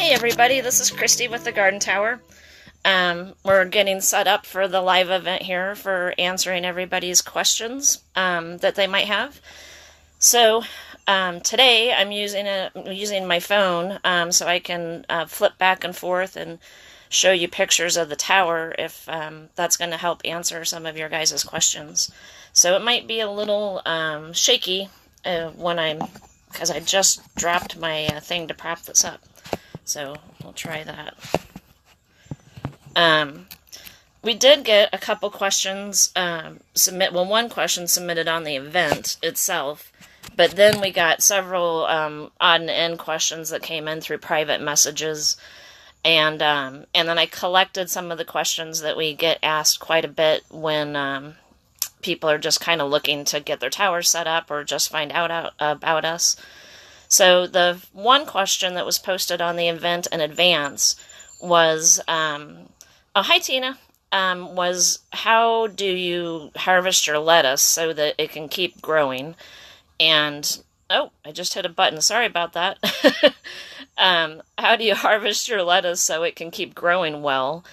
Hey everybody, this is Kristi with the Garden Tower. We're getting set up for the live event here for answering everybody's questions that they might have. So today I'm using my phone so I can flip back and forth and show you pictures of the tower if that's going to help answer some of your guys' questions. So it might be a little shaky because I just dropped my thing to prop this up. So we'll try that. We did get a couple questions one question submitted on the event itself, but then we got several odd and end questions that came in through private messages, and then I collected some of the questions that we get asked quite a bit when people are just kind of looking to get their tower set up or just find out about us. So the one question that was posted on the event in advance was, hi Tina, was how do you harvest your lettuce so that it can keep growing? And, oh, I just hit a button, sorry about that. How do you harvest your lettuce so it can keep growing well?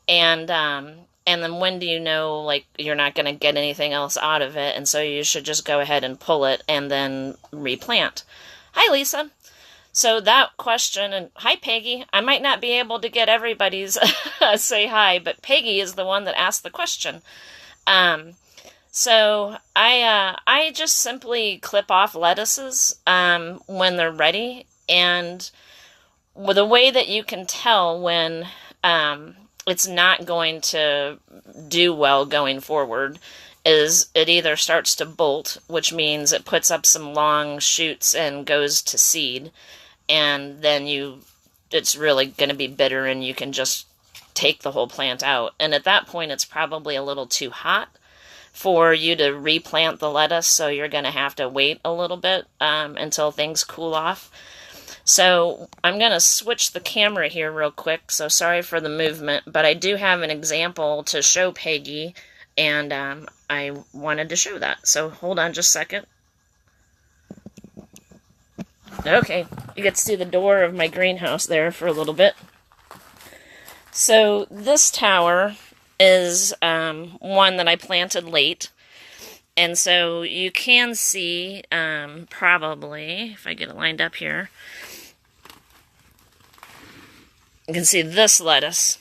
And then when do you know, like, you're not going to get anything else out of it, and so you should just go ahead and pull it and then replant? Hi, Lisa. So that question, and hi, Peggy. I might not be able to get everybody's say hi, but Peggy is the one that asked the question. So I just simply clip off lettuces when they're ready, and the way that you can tell when it's not going to do well going forward is it either starts to bolt, which means it puts up some long shoots and goes to seed, and then it's really going to be bitter and you can just take the whole plant out. And at that point, it's probably a little too hot for you to replant the lettuce, so you're going to have to wait a little bit until things cool off. So I'm going to switch the camera here real quick, so sorry for the movement, but I do have an example to show Peggy, and I wanted to show that. So hold on just a second. Okay, you get to see the door of my greenhouse there for a little bit. So this tower is one that I planted late. And so you can see, probably, if I get it lined up here, you can see this lettuce.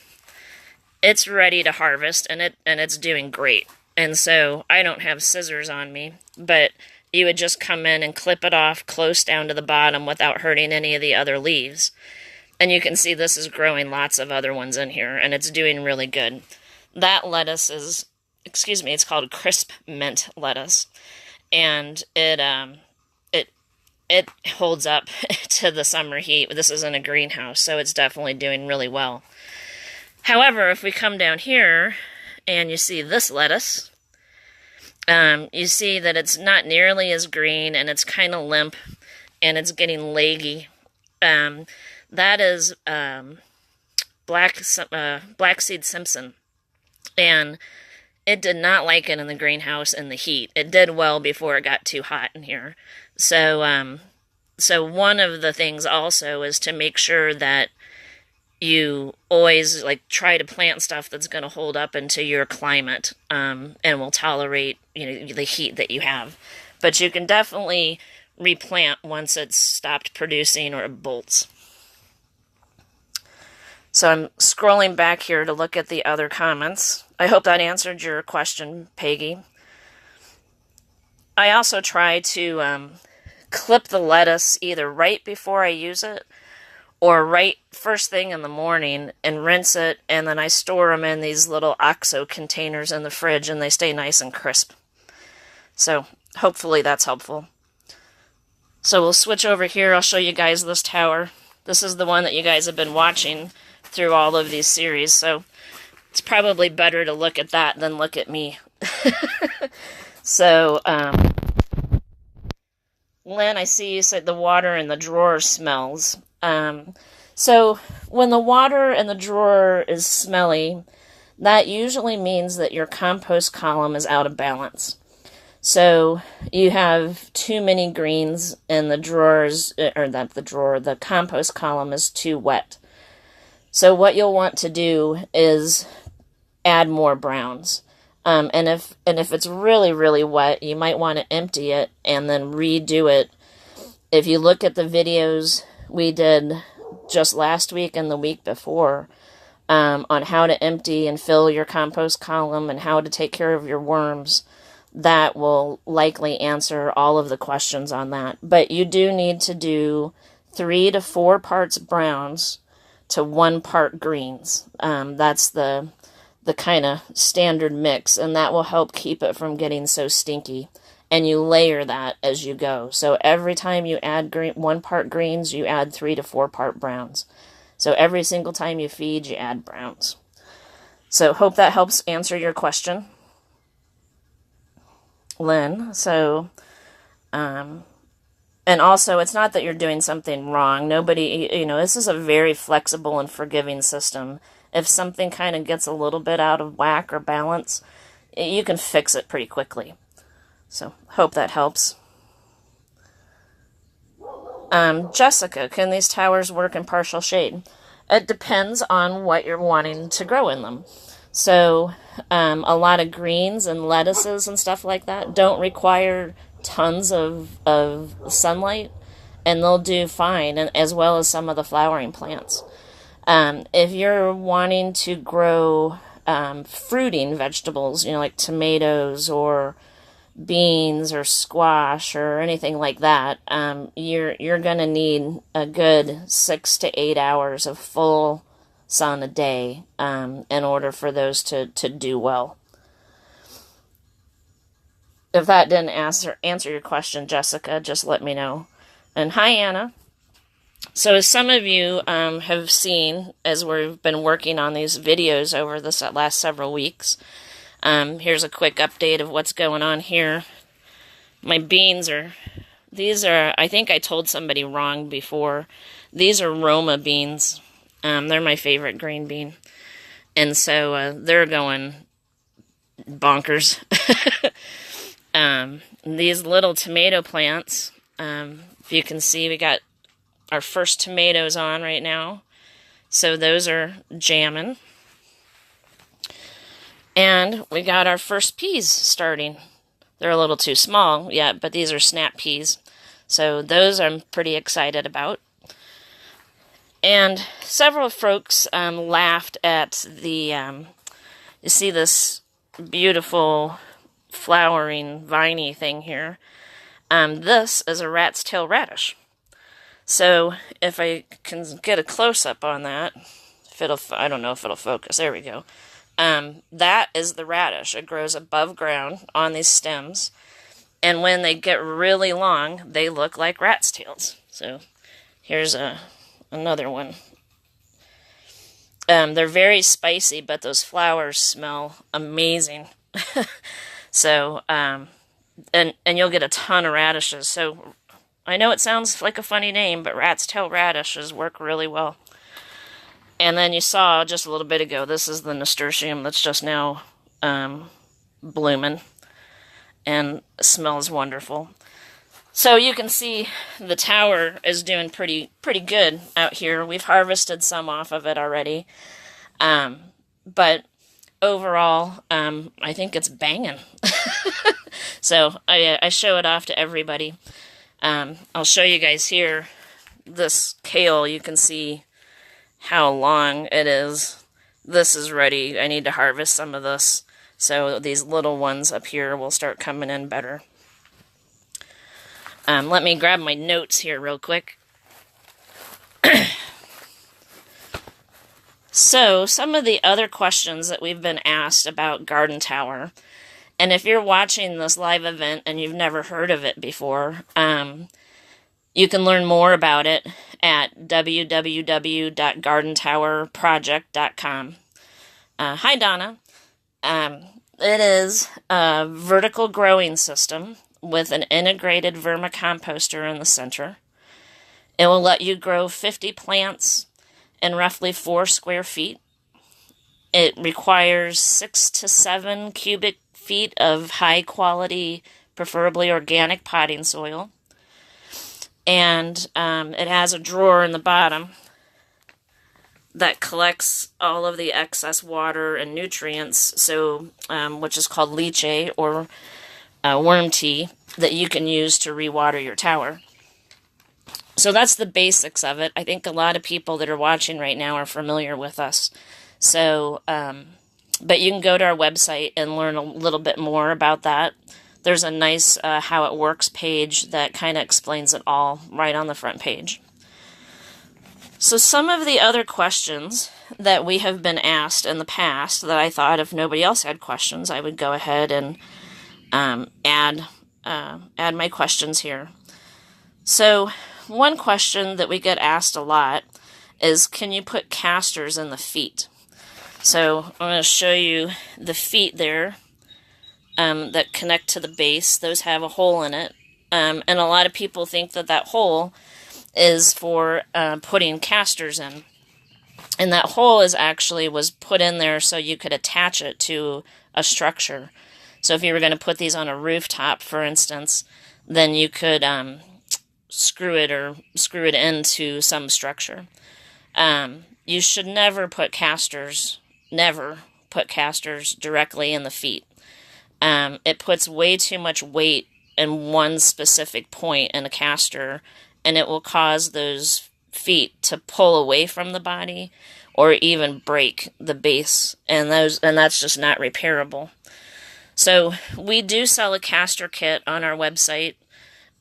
It's ready to harvest, and it's doing great. And so I don't have scissors on me, but you would just come in and clip it off close down to the bottom without hurting any of the other leaves. And you can see this is growing lots of other ones in here, and it's doing really good. That lettuce is, it's called crisp mint lettuce, and it holds up to the summer heat. This is in a greenhouse, so it's definitely doing really well. However, if we come down here and you see this lettuce, you see that it's not nearly as green, and it's kind of limp, and it's getting leggy. That is Black Seed Simpson, and it did not like it in the greenhouse in the heat. It did well before it got too hot in here. So one of the things also is to make sure that you always try to plant stuff that's going to hold up into your climate and will tolerate the heat that you have. But you can definitely replant once it's stopped producing or it bolts. So I'm scrolling back here to look at the other comments. I hope that answered your question, Peggy. I also try to clip the lettuce either right before I use it or right first thing in the morning and rinse it, and then I store them in these little OXO containers in the fridge, and they stay nice and crisp. So hopefully that's helpful. So we'll switch over here. I'll show you guys this tower. This is the one that you guys have been watching through all of these series, so it's probably better to look at that than look at me. So, Lynn, I see you said the water in the drawer smells. So when the water in the drawer is smelly, that usually means that your compost column is out of balance. So you have too many greens in the drawers, or not the drawer, the compost column is too wet. So what you'll want to do is add more browns. And if it's really, really wet, you might want to empty it and then redo it. If you look at the videos we did just last week and the week before, on how to empty and fill your compost column and how to take care of your worms, that will likely answer all of the questions on that. But you do need to do 3 to 4 parts browns to 1 part greens. That's the kind of standard mix, and that will help keep it from getting so stinky. And you layer that as you go. So every time you add 1 part greens, you add 3 to 4 part browns. So every single time you feed, you add browns. So hope that helps answer your question, Lynn. So, and also, it's not that you're doing something wrong. Nobody, this is a very flexible and forgiving system. If something kind of gets a little bit out of whack or balance, you can fix it pretty quickly. So, hope that helps. Jessica, can these towers work in partial shade? It depends on what you're wanting to grow in them. So, a lot of greens and lettuces and stuff like that don't require tons of sunlight, and they'll do fine, and as well as some of the flowering plants. If you're wanting to grow fruiting vegetables, like tomatoes or beans or squash or anything like that, you're going to need a good 6 to 8 hours of full sun a day in order for those to do well. If that didn't answer your question, Jessica, just let me know. And hi, Anna. So as some of you have seen, as we've been working on these videos over the last several weeks, here's a quick update of what's going on here. My beans these are, I think I told somebody wrong before. These are Roma beans. They're my favorite green bean. And so they're going bonkers. These little tomato plants, if you can see, we got our first tomatoes on right now. So those are jamming. And we got our first peas starting. They're a little too small yet, but these are snap peas. So those I'm pretty excited about. And several folks laughed at the, you see this beautiful flowering viney thing here. This is a rat's tail radish. So if I can get a close-up on that, I don't know if it'll focus. There we go. That is the radish. It grows above ground on these stems, and when they get really long, they look like rat's tails. So here's another one. They're very spicy, but those flowers smell amazing. So, and you'll get a ton of radishes. So I know it sounds like a funny name, but rat's tail radishes work really well. And then you saw just a little bit ago, this is the nasturtium that's just now blooming and smells wonderful. So you can see the tower is doing pretty good out here. We've harvested some off of it already. But overall, I think it's banging. So I show it off to everybody. I'll show you guys here this kale. You can see how long it is. This is ready. I need to harvest some of this, so these little ones up here will start coming in better. Let me grab my notes here real quick. So, some of the other questions that we've been asked about Garden Tower, and if you're watching this live event and you've never heard of it before, you can learn more about it at www.gardentowerproject.com. Hi, Donna. It is a vertical growing system with an integrated vermicomposter in the center. It will let you grow 50 plants in roughly 4 square feet. It requires 6 to 7 cubic feet of high quality, preferably organic potting soil. And it has a drawer in the bottom that collects all of the excess water and nutrients, so which is called leachate or worm tea, that you can use to rewater your tower. So that's the basics of it. I think a lot of people that are watching right now are familiar with us. So, but you can go to our website and learn a little bit more about that. There's a nice how it works page that kind of explains it all right on the front page. So some of the other questions that we have been asked in the past that I thought if nobody else had questions, I would go ahead and add my questions here. So one question that we get asked a lot is, can you put casters in the feet? So I'm going to show you the feet there that connect to the base. Those have a hole in it. And a lot of people think that that hole is for putting casters in. And that hole was put in there so you could attach it to a structure. So if you were going to put these on a rooftop, for instance, then you could screw it into some structure. You should never put casters directly in the feet. It puts way too much weight in one specific point in a caster, and it will cause those feet to pull away from the body or even break the base, and that's just not repairable. So we do sell a caster kit on our website,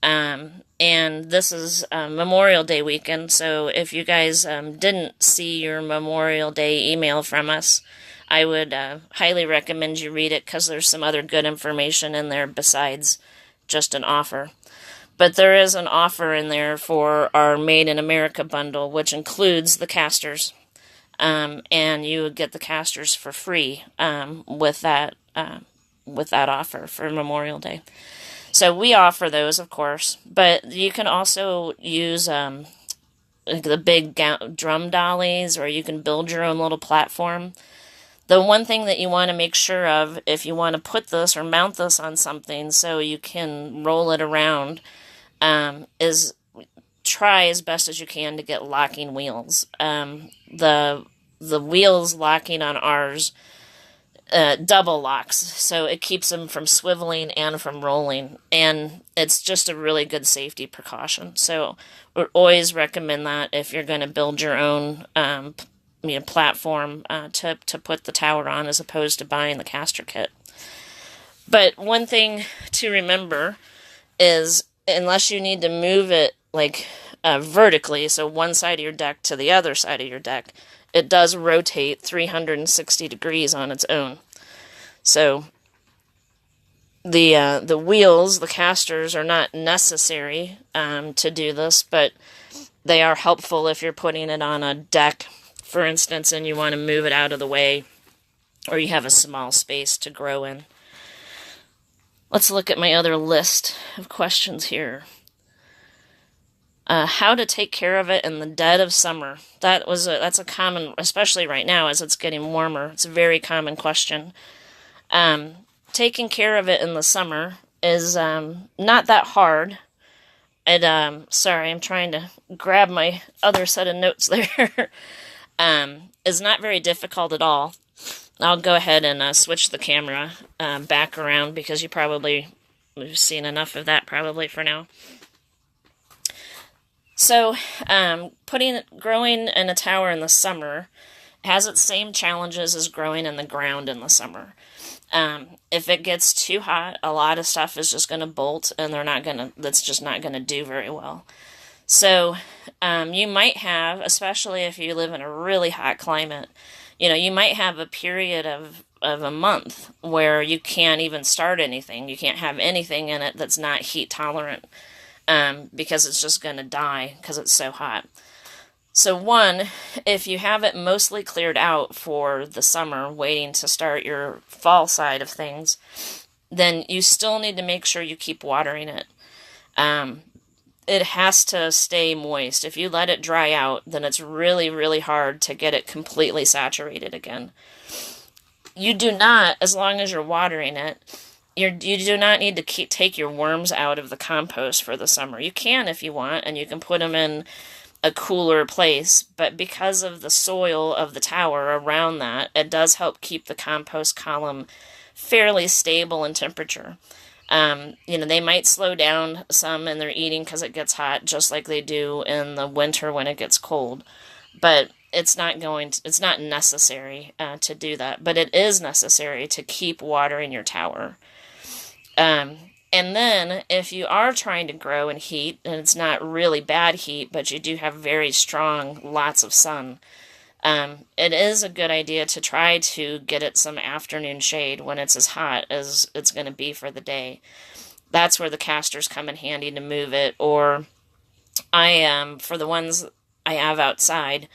and this is Memorial Day weekend, so if you guys didn't see your Memorial Day email from us, I would highly recommend you read it, because there's some other good information in there besides just an offer. But there is an offer in there for our Made in America bundle, which includes the casters, and you would get the casters for free with that offer for Memorial Day. So we offer those, of course, but you can also use the big drum dollies, or you can build your own little platform. The one thing that you want to make sure of, if you want to put this or mount this on something so you can roll it around, is try as best as you can to get locking wheels. The wheels locking on ours double locks, so it keeps them from swiveling and from rolling, and it's just a really good safety precaution. So we always recommend that if you're going to build your own platform to put the tower on, as opposed to buying the caster kit. But one thing to remember is, unless you need to move it vertically, so one side of your deck to the other side of your deck, it does rotate 360 degrees on its own. So the wheels, the casters, are not necessary to do this, but they are helpful if you're putting it on a deck, for instance, and you want to move it out of the way, or you have a small space to grow in. Let's look at my other list of questions here. How to take care of it in the dead of summer. That's a common, especially right now as it's getting warmer. It's a very common question. Taking care of it in the summer is not that hard. Sorry, I'm trying to grab my other set of notes there. Is not very difficult at all. I'll go ahead and switch the camera back around, because we've seen enough of that probably for now. So, growing in a tower in the summer has its same challenges as growing in the ground in the summer. If it gets too hot, a lot of stuff is just going to bolt, and that's just not going to do very well. So, you might have, especially if you live in a really hot climate, you might have a period of a month where you can't even start anything. You can't have anything in it that's not heat tolerant, because it's just going to die because it's so hot. So one, if you have it mostly cleared out for the summer, waiting to start your fall side of things, then you still need to make sure you keep watering it. It has to stay moist. If you let it dry out, then it's really, really hard to get it completely saturated again. You do not, as long as you're watering it, you do not need to take your worms out of the compost for the summer. You can if you want, and you can put them in a cooler place, but because of the soil of the tower around that, it does help keep the compost column fairly stable in temperature. They might slow down some in their eating because it gets hot, just like they do in the winter when it gets cold. But it's not necessary to do that. But it is necessary to keep watering your tower. And then, if you are trying to grow in heat, and it's not really bad heat, but you do have very strong, lots of sun, it is a good idea to try to get it some afternoon shade when it's as hot as it's going to be for the day. That's where the casters come in handy to move it. Or for the ones I have outside,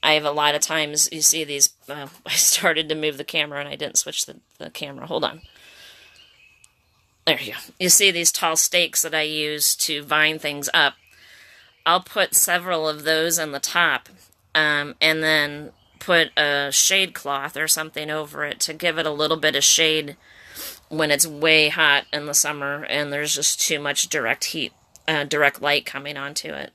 I have a lot of times, you see these, I started to move the camera and I didn't switch the camera. Hold on. There you go. You see these tall stakes that I use to vine things up. I'll put several of those on the top, and then put a shade cloth or something over it to give it a little bit of shade when it's way hot in the summer and there's just too much direct light coming onto it.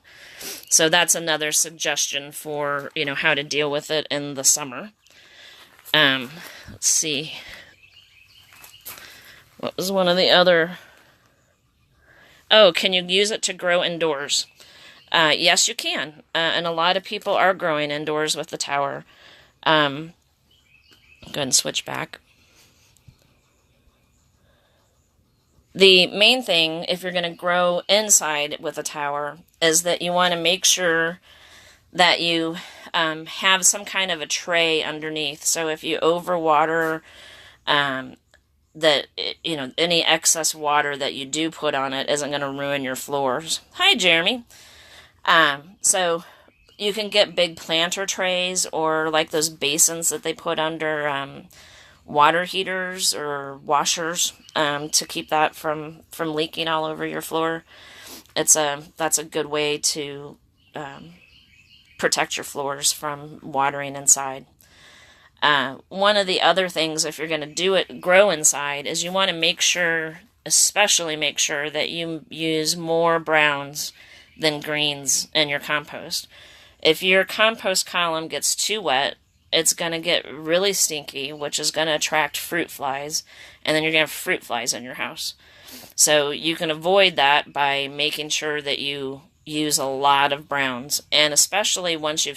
So that's another suggestion for, how to deal with it in the summer. Let's see. What was one of the other? Oh, can you use it to grow indoors? Yes, you can. And a lot of people are growing indoors with the tower. Go ahead and switch back. The main thing, if you're going to grow inside with a tower, is that you want to make sure that you have some kind of a tray underneath. So if you overwater, any excess water that you do put on it isn't going to ruin your floors. Hi, Jeremy. So you can get big planter trays or like those basins that they put under water heaters or washers to keep that from leaking all over your floor. That's a good way to protect your floors from watering inside. One of the other things, if you're going to grow inside, is you want to especially make sure that you use more browns than greens in your compost. If your compost column gets too wet, it's going to get really stinky, which is going to attract fruit flies, and then you're going to have fruit flies in your house. So you can avoid that by making sure that you use a lot of browns, and especially once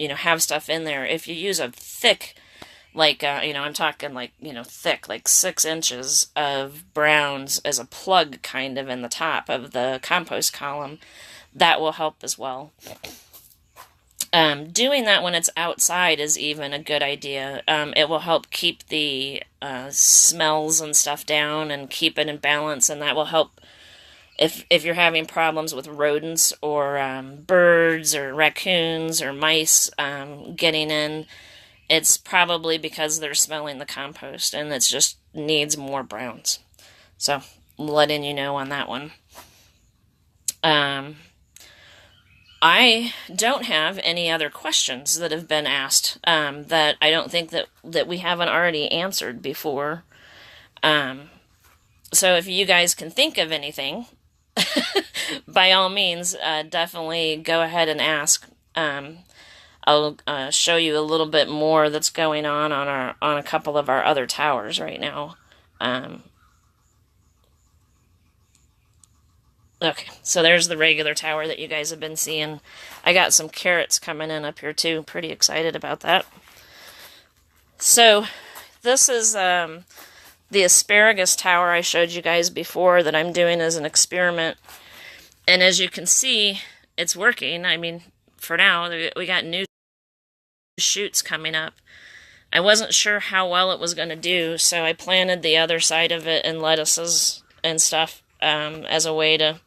have stuff in there, if you use a thick, I'm talking thick, like 6 inches of browns as a plug kind of in the top of the compost column, that will help as well. Doing that when it's outside is even a good idea. It will help keep the smells and stuff down and keep it in balance, and that will help if you're having problems with rodents or birds or raccoons or mice getting in. It's probably because they're smelling the compost, and it just needs more browns. So, letting you know on that one. I don't have any other questions that have been asked that I don't think that we haven't already answered before. So if you guys can think of anything, by all means, definitely go ahead and ask. I'll show you a little bit more that's going on a couple of our other towers right now. Okay, so there's the regular tower that you guys have been seeing. I got some carrots coming in up here too. Pretty excited about that. So this is the asparagus tower I showed you guys before that I'm doing as an experiment. And as you can see, it's working. I mean, for now, we got new shoots coming up. I wasn't sure how well it was going to do, so I planted the other side of it in lettuces and stuff as a way to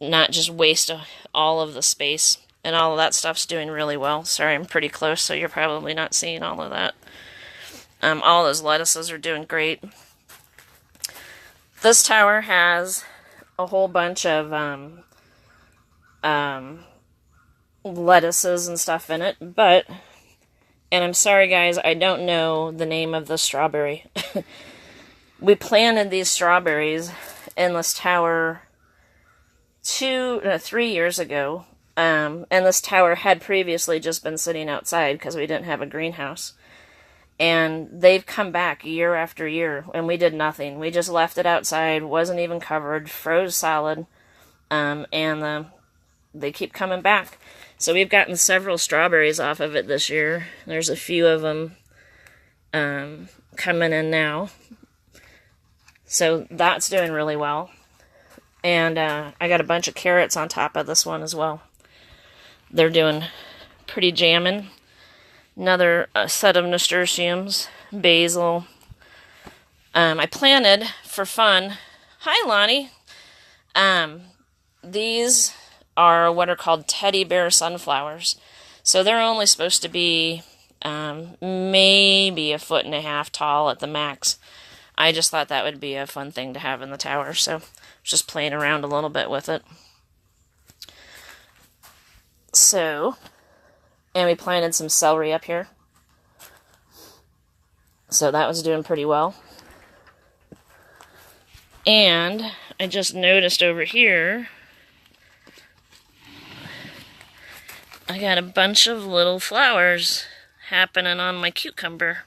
not just waste all of the space. And all of that stuff's doing really well. Sorry, I'm pretty close, so you're probably not seeing all of that. All those lettuces are doing great. This tower has a whole bunch of lettuces and stuff in it, and I'm sorry guys, I don't know the name of the strawberry. We planted these strawberries in this tower 3 years ago, And this tower had previously just been sitting outside because we didn't have a greenhouse. And they've come back year after year, and we did nothing. We just left it outside, wasn't even covered, froze solid, and they keep coming back. So we've gotten several strawberries off of it this year. There's a few of them coming in now. So that's doing really well. And I got a bunch of carrots on top of this one as well. They're doing pretty jamming. Another set of nasturtiums, basil. I planted for fun. Hi, Lonnie. These are what are called teddy bear sunflowers. So they're only supposed to be maybe 1.5 feet tall at the max. I just thought that would be a fun thing to have in the tower, so just playing around a little bit with it. So, and we planted some celery up here. So that was doing pretty well. And I just noticed over here, I got a bunch of little flowers happening on my cucumber.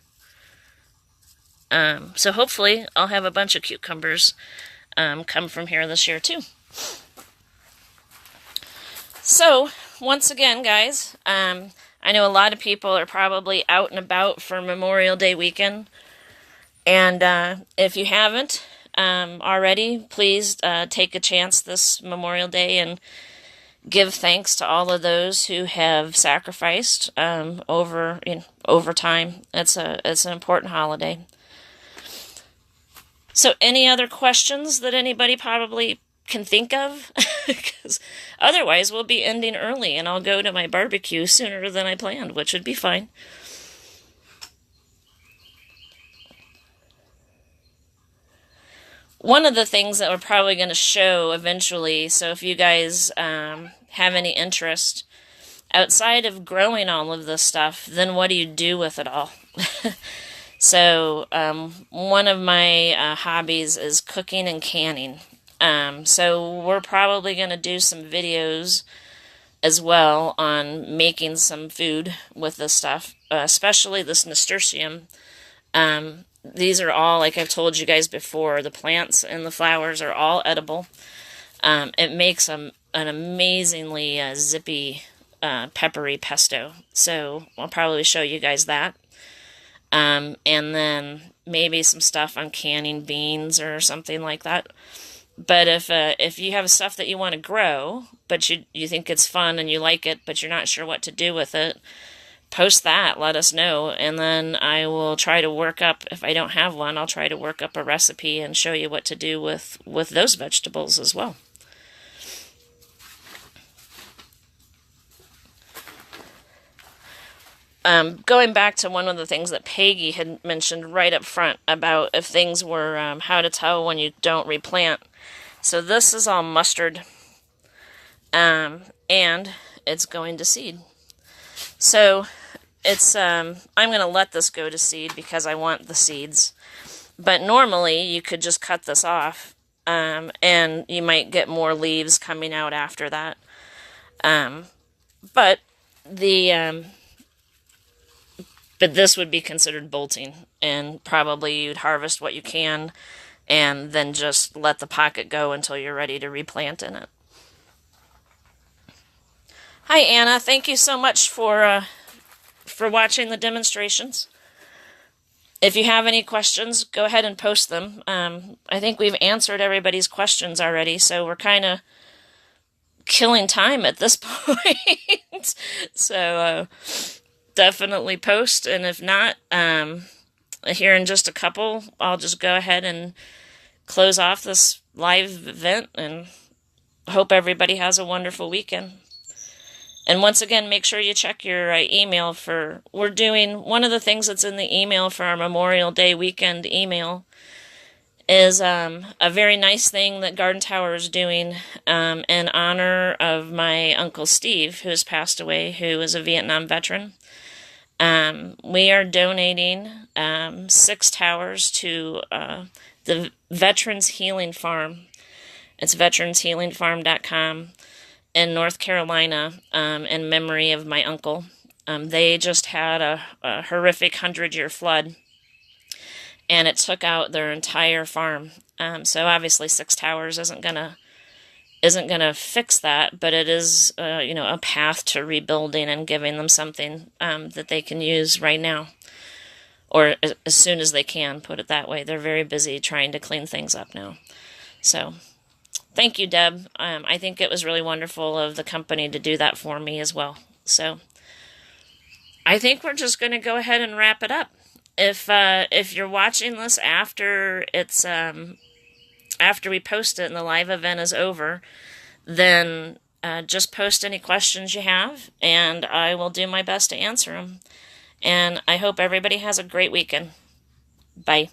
So hopefully I'll have a bunch of cucumbers come from here this year too. So, once again, guys, I know a lot of people are probably out and about for Memorial Day weekend. And if you haven't already, please take a chance this Memorial Day and give thanks to all of those who have sacrificed over time. It's an important holiday. So any other questions that anybody probably can think of? Because otherwise we'll be ending early and I'll go to my barbecue sooner than I planned, which would be fine. One of the things that we're probably going to show eventually, so if you guys have any interest outside of growing all of this stuff, then what do you do with it all? So one of my hobbies is cooking and canning. So we're probably going to do some videos as well on making some food with this stuff, especially this nasturtium. These are all, like I've told you guys before, the plants and the flowers are all edible. It makes an amazingly zippy, peppery pesto. So I'll probably show you guys that. And then maybe some stuff on canning beans or something like that. But if you have stuff that you want to grow, but you think it's fun and you like it, but you're not sure what to do with it, post that, let us know, and then I will try to work up, if I don't have one, I'll try to work up a recipe and show you what to do with those vegetables as well. Going back to one of the things that Peggy had mentioned right up front about if things were how to tell when you don't replant. So this is all mustard, and it's going to seed. So it's I'm going to let this go to seed because I want the seeds. But normally you could just cut this off, and you might get more leaves coming out after that. But this would be considered bolting, and probably you'd harvest what you can and then just let the pocket go until you're ready to replant in it. Hi, Anna. Thank you so much for watching the demonstrations. If you have any questions, go ahead and post them. I think we've answered everybody's questions already, so we're kind of killing time at this point. So definitely post, and if not, here in just a couple, I'll just go ahead and close off this live event and hope everybody has a wonderful weekend. And once again, make sure you check your email we're doing, one of the things that's in the email for our Memorial Day weekend email is a very nice thing that Garden Tower is doing in honor of my Uncle Steve, who has passed away, who is a Vietnam veteran. We are donating 6 towers to the Veterans Healing Farm. It's veteranshealingfarm.com. in North Carolina in memory of my uncle. They just had a horrific 100-year flood, and it took out their entire farm. So obviously 6 towers isn't gonna fix that, but it is a path to rebuilding and giving them something that they can use right now, or as soon as they can. Put it that way. They're very busy trying to clean things up now. So thank you, Deb. I think it was really wonderful of the company to do that for me as well. So I think we're just going to go ahead and wrap it up. If you're watching this after it's after we post it and the live event is over, then just post any questions you have, and I will do my best to answer them. And I hope everybody has a great weekend. Bye.